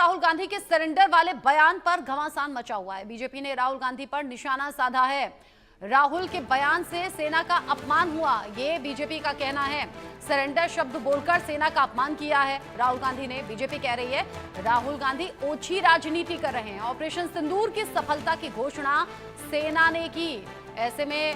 राहुल गांधी के सरेंडर वाले बयान पर घमासान मचा हुआ है। बीजेपी ने राहुल गांधी पर निशाना साधा है। राहुल के बयान से सेना का अपमान हुआ, ये बीजेपी का कहना है। सरेंडर शब्द बोलकर सेना का अपमान किया है राहुल गांधी ने। बीजेपी कह रही है राहुल गांधी ओछी राजनीति कर रहे हैं। ऑपरेशन सिंदूर की सफलता की घोषणा सेना ने की। ऐसे में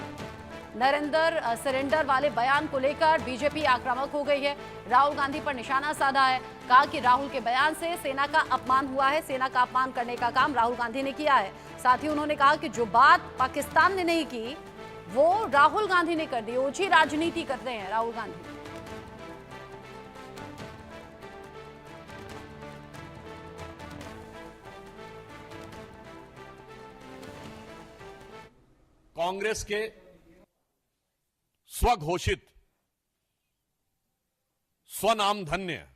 नरेंद्र सरेंडर वाले बयान को लेकर बीजेपी आक्रामक हो गई है। राहुल गांधी पर निशाना साधा है। कहा कि राहुल के बयान से सेना का अपमान हुआ है। सेना का अपमान करने का काम राहुल गांधी ने किया है। साथ ही उन्होंने कहा कि जो बात पाकिस्तान ने नहीं की वो राहुल गांधी ने कर दी। ओछी राजनीति करते हैं राहुल गांधी। कांग्रेस के स्वघोषित स्वनामधन्य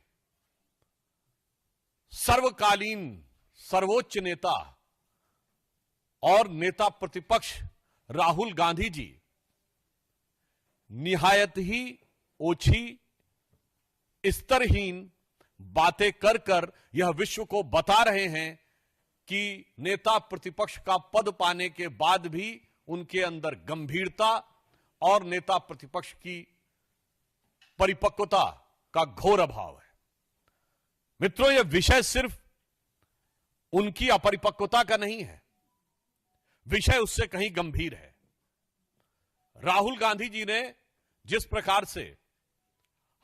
सर्वकालीन सर्वोच्च नेता और नेता प्रतिपक्ष राहुल गांधी जी निहायत ही ओछी स्तरहीन बातें कर कर यह विश्व को बता रहे हैं कि नेता प्रतिपक्ष का पद पाने के बाद भी उनके अंदर गंभीरता और नेता प्रतिपक्ष की परिपक्वता का घोर अभाव है। मित्रों, यह विषय सिर्फ उनकी अपरिपक्वता का नहीं है, विषय उससे कहीं गंभीर है। राहुल गांधी जी ने जिस प्रकार से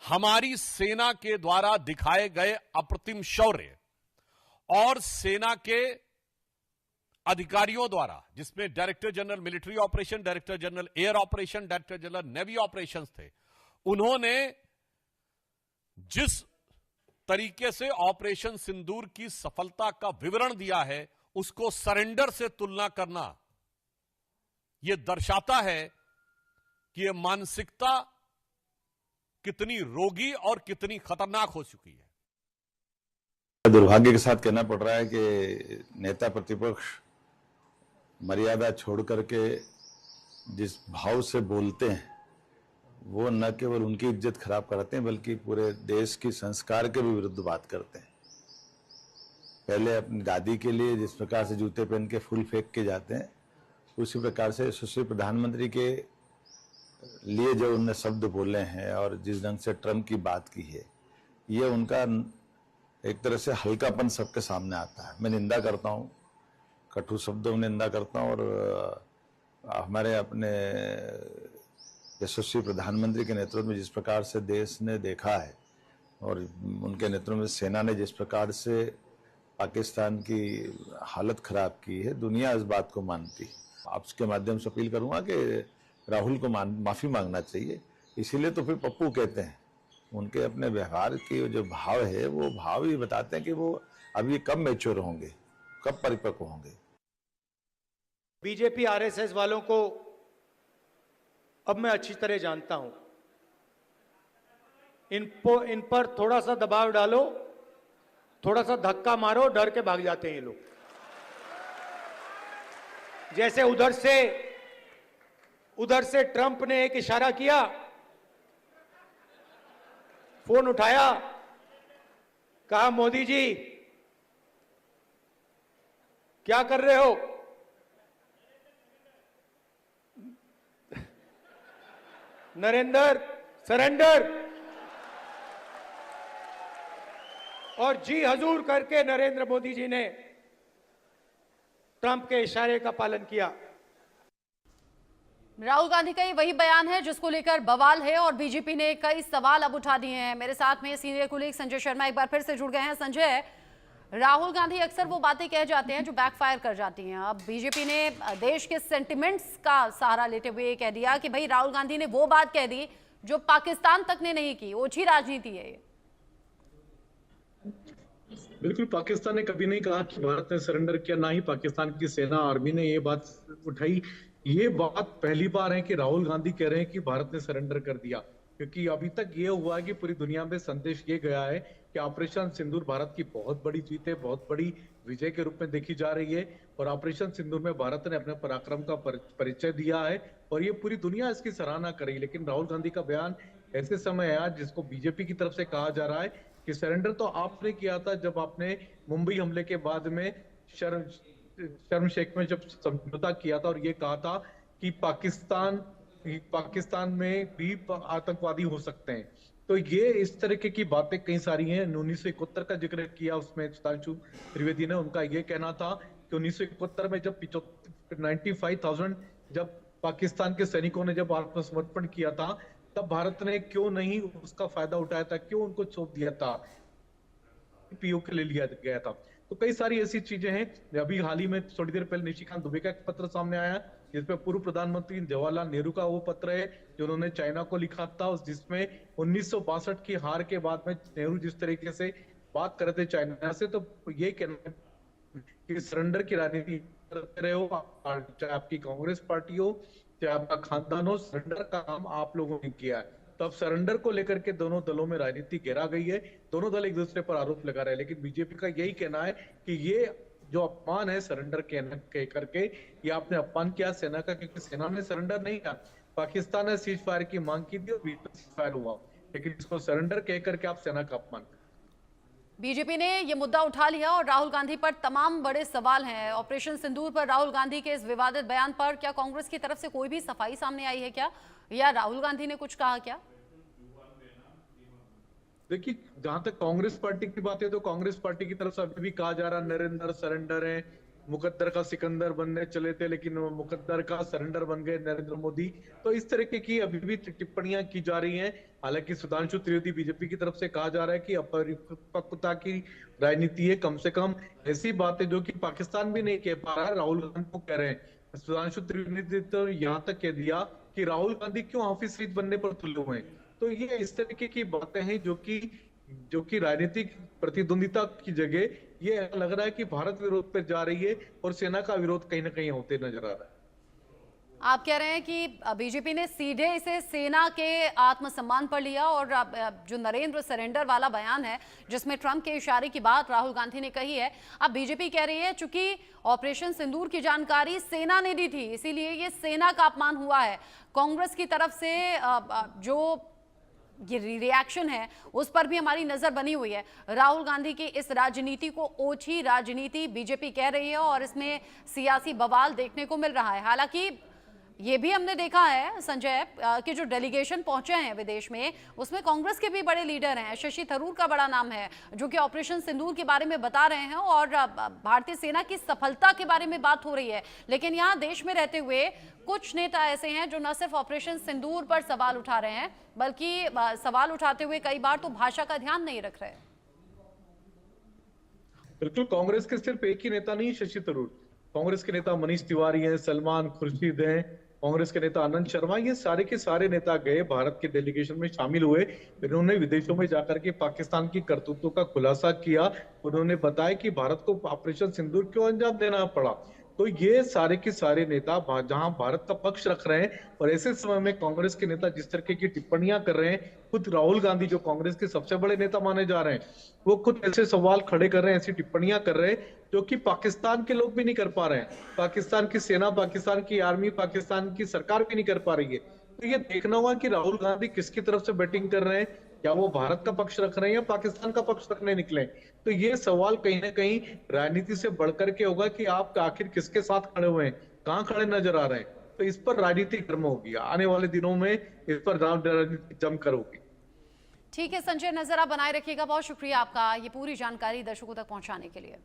हमारी सेना के द्वारा दिखाए गए अप्रतिम शौर्य और सेना के अधिकारियों द्वारा, जिसमें director general military operation, director general air operation, director general navy operations थे, उन्होंने जिस तरीके से ऑपरेशन सिंदूर की सफलता का विवरण दिया है, उसको सरेंडर से तुलना करना यह दर्शाता है कि यह मानसिकता कितनी रोगी और कितनी खतरनाक हो चुकी है। दुर्भाग्य के साथ कहना पड़ रहा है कि नेता प्रतिपक्ष मर्यादा छोड़ करके जिस भाव से बोलते हैं वो न केवल उनकी इज्जत खराब करते हैं बल्कि पूरे देश की संस्कार के भी विरुद्ध बात करते हैं। पहले अपनी दादी के लिए जिस प्रकार से जूते पहन के फूल फेंक के जाते हैं, उसी प्रकार से सुश्री प्रधानमंत्री के लिए जो उनने शब्द बोले हैं और जिस ढंग से ट्रम्प की बात की है, ये उनका एक तरह से हल्कापन सबके सामने आता है। मैं निंदा करता हूँ, कटु शब्दों में निंदा करता हूँ और हमारे अपने यशस्वी प्रधानमंत्री के नेतृत्व में जिस प्रकार से देश ने देखा है और उनके नेतृत्व में सेना ने जिस प्रकार से पाकिस्तान की हालत खराब की है, दुनिया इस बात को मानती है। आपके माध्यम से अपील करूंगा कि राहुल को माफी मांगना चाहिए। इसीलिए तो फिर पप्पू कहते हैं, उनके अपने व्यवहार की जो भाव है वो भाव ही बताते हैं कि वो अभी कब मैच्योर होंगे, कब परिपक्व होंगे। बीजेपी आरएसएस वालों को अब मैं अच्छी तरह जानता हूं। इन पर थोड़ा सा दबाव डालो, थोड़ा सा धक्का मारो, डर के भाग जाते हैं ये लोग। जैसे उधर से ट्रंप ने एक इशारा किया, फोन उठाया, कहा मोदी जी क्या कर रहे हो? नरेंद्र सरेंडर, और जी हजूर करके नरेंद्र मोदी जी ने ट्रंप के इशारे का पालन किया। राहुल गांधी का ये वही बयान है जिसको लेकर बवाल है और बीजेपी ने कई सवाल अब उठा दिए हैं। मेरे साथ में सीनियर कुलीग संजय शर्मा एक बार फिर से जुड़ गए हैं। संजय, राहुल गांधी अक्सर वो बातें कह जाते हैं जो बैकफायर कर जाती हैं। अब बीजेपी ने देश के सेंटिमेंट्स का सहारा लेते हुए ये कह दिया कि भाई राहुल गांधी ने वो बात कह दी जो पाकिस्तान तक ने नहीं की। ओछी राजनीति है ये। बिल्कुल, पाकिस्तान ने कभी नहीं कहा कि भारत ने सरेंडर किया, ना ही पाकिस्तान की सेना आर्मी ने ये बात उठाई। ये बात पहली बार है कि राहुल गांधी कह रहे हैं कि भारत ने सरेंडर कर दिया, क्योंकि अभी तक ये हुआ है कि पूरी दुनिया में संदेश ये गया है कि ऑपरेशन सिंदूर भारत की बहुत बड़ी जीत है, बहुत बड़ी विजय के रूप में देखी जा रही है और ऑपरेशन सिंदूर में भारत ने अपने पराक्रम का परिचय दिया है और ये पूरी दुनिया इसकी सराहना कर रही है। लेकिन राहुल गांधी का बयान ऐसे समय आया जिसको बीजेपी की तरफ से कहा जा रहा है कि सरेंडर तो आपने किया था जब आपने मुंबई हमले के बाद में शर्म शेख में जब समझौता किया था और ये कहा था कि पाकिस्तान में भी आतंकवादी हो सकते हैं। तो ये इस तरीके की बातें कई सारी हैं। 1971 का जिक्र किया उसमें सुधांशु त्रिवेदी ने, उनका ये कहना था कि 1971 में जब 95,000 जब पाकिस्तान के सैनिकों ने जब आत्मसमर्पण किया था, तब भारत ने क्यों नहीं उसका फायदा उठाया था, क्यों उनको सौंप दिया था, पीओ के लिए लिया गया था। तो कई सारी ऐसी चीजें हैं। अभी हाल ही में थोड़ी देर पहले निशिकांत दुबे का एक पत्र सामने आया जिसमें पूर्व प्रधानमंत्री जवाहरलाल नेहरू का वो पत्र है जो उन्होंने चाइना को लिखा था, जिसमें 1962 की हार के बाद में नेहरू जिस तरीके से बात कर रहे थे चाइना से, तो ये कहना कि सरेंडर की राजनीति करते रहे हो, चाहे आपकी कांग्रेस पार्टी हो चाहे आपका खानदान हो, सरेंडर का काम आप लोगों ने किया है। तो अब सरेंडर को लेकर के दोनों दलों में राजनीति घेरा गई है, दोनों दल एक दूसरे पर आरोप लगा रहे हैं, लेकिन बीजेपी का यही कहना है कि ये जो अपमान है सरेंडर कह करके, ये आपने अपमान किया सेना का, क्योंकि सेना ने सरेंडर नहीं किया। पाकिस्तान ने सीज फायर की मांग की थी और बीच में सीज फायर हुआ, लेकिन इसको सरेंडर कह करके आप सेना का अपमान। बीजेपी ने ये मुद्दा उठा लिया और राहुल गांधी पर तमाम बड़े सवाल हैं। ऑपरेशन सिंदूर पर राहुल गांधी के इस विवादित बयान पर क्या कांग्रेस की तरफ से कोई भी सफाई सामने आई है क्या, या राहुल गांधी ने कुछ कहा क्या? देखिए, जहां तक कांग्रेस पार्टी की बात है तो कांग्रेस पार्टी की तरफ से अभी भी कहा जा रहा है नरेंद्र सरेंडर है, मुकद्दर का सिकंदर बनने चले थे लेकिन मुकद्दर का सरेंडर बन गए नरेंद्र मोदी। तो इस तरीके की अभी भी टिप्पणियां की जा रही हैं। हालांकि सुधांशु त्रिवेदी बीजेपी की तरफ से कहा जा रहा है कि अपरिपक्वता की राजनीति है, कम से कम ऐसी बातें जो कि पाकिस्तान भी नहीं कह पा रहा है राहुल गांधी को कह रहे हैं। सुधांशु त्रिवेदी तो यहाँ तक कह दिया कि राहुल गांधी क्यों हाफिज सईद बनने पर तुले हुए हैं। तो ये इस तरीके की बातें हैं जो कि राजनीतिक प्रतिद्वंदिता की जगह ये लग रहा है कि भारत विरोध पर जा रही है और सेना का विरोध कहीं ना कहीं होते नजर आ रहा है। आप कह रहे हैं कि बीजेपी ने सीधे इसे सेना के आत्मसम्मान पर लिया, और जो नरेंद्र सरेंडर वाला बयान है जिसमें ट्रंप के इशारे की बात राहुल गांधी ने कही है, अब बीजेपी कह रही है चूंकि ऑपरेशन सिंदूर की जानकारी सेना ने दी थी इसीलिए ये सेना का अपमान हुआ है। कांग्रेस की तरफ से जो ये रिएक्शन है उस पर भी हमारी नजर बनी हुई है। राहुल गांधी की इस राजनीति को ओछी राजनीति बीजेपी कह रही है और इसमें सियासी बवाल देखने को मिल रहा है। हालांकि ये भी हमने देखा है संजय कि जो डेलीगेशन पहुंचे हैं विदेश में उसमें कांग्रेस के भी बड़े लीडर हैं, शशि थरूर का बड़ा नाम है जो कि ऑपरेशन सिंदूर के बारे में बता रहे हैं और भारतीय सेना की सफलता के बारे में बात हो रही है। लेकिन यहाँ देश में रहते हुए कुछ नेता ऐसे हैं जो न सिर्फ ऑपरेशन सिंदूर पर सवाल उठा रहे हैं बल्कि सवाल उठाते हुए कई बार तो भाषा का ध्यान नहीं रख रहे। बिल्कुल, कांग्रेस के सिर्फ एक ही नेता नहीं शशि थरूर, कांग्रेस के नेता मनीष तिवारी हैं, सलमान खुर्शीद हैं, कांग्रेस के नेता आनंद शर्मा, ये सारे के सारे नेता गए भारत के डेलीगेशन में शामिल हुए। इन्होंने विदेशों में जाकर के पाकिस्तान की करतूतों का खुलासा किया। उन्होंने बताया कि भारत को ऑपरेशन सिंदूर क्यों अंजाम देना पड़ा। तो ये सारे के सारे नेता जहां भारत का पक्ष रख रहे हैं और ऐसे समय में कांग्रेस के नेता जिस तरह की टिप्पणियां कर रहे हैं, खुद राहुल गांधी जो कांग्रेस के सबसे बड़े नेता माने जा रहे हैं, वो खुद ऐसे सवाल खड़े कर रहे हैं, ऐसी टिप्पणियां कर रहे हैं जो कि पाकिस्तान के लोग भी नहीं कर पा रहे हैं, पाकिस्तान की सेना, पाकिस्तान की आर्मी, पाकिस्तान की सरकार भी नहीं कर पा रही है। तो ये देखना होगा कि राहुल गांधी किसकी तरफ से बैटिंग कर रहे हैं, क्या वो भारत का पक्ष रख रहे हैं या पाकिस्तान का पक्ष रखने निकले। तो ये सवाल कहीं ना कहीं राजनीति से बढ़कर के होगा कि आप आखिर किसके साथ खड़े हुए हैं, कहां खड़े नजर आ रहे हैं। तो इस पर राजनीति गर्म होगी आने वाले दिनों में, इस पर राजनीति जमकर होगी। ठीक है संजय, नजर आप बनाए रखिएगा। बहुत शुक्रिया आपका ये पूरी जानकारी दर्शकों तक पहुंचाने के लिए।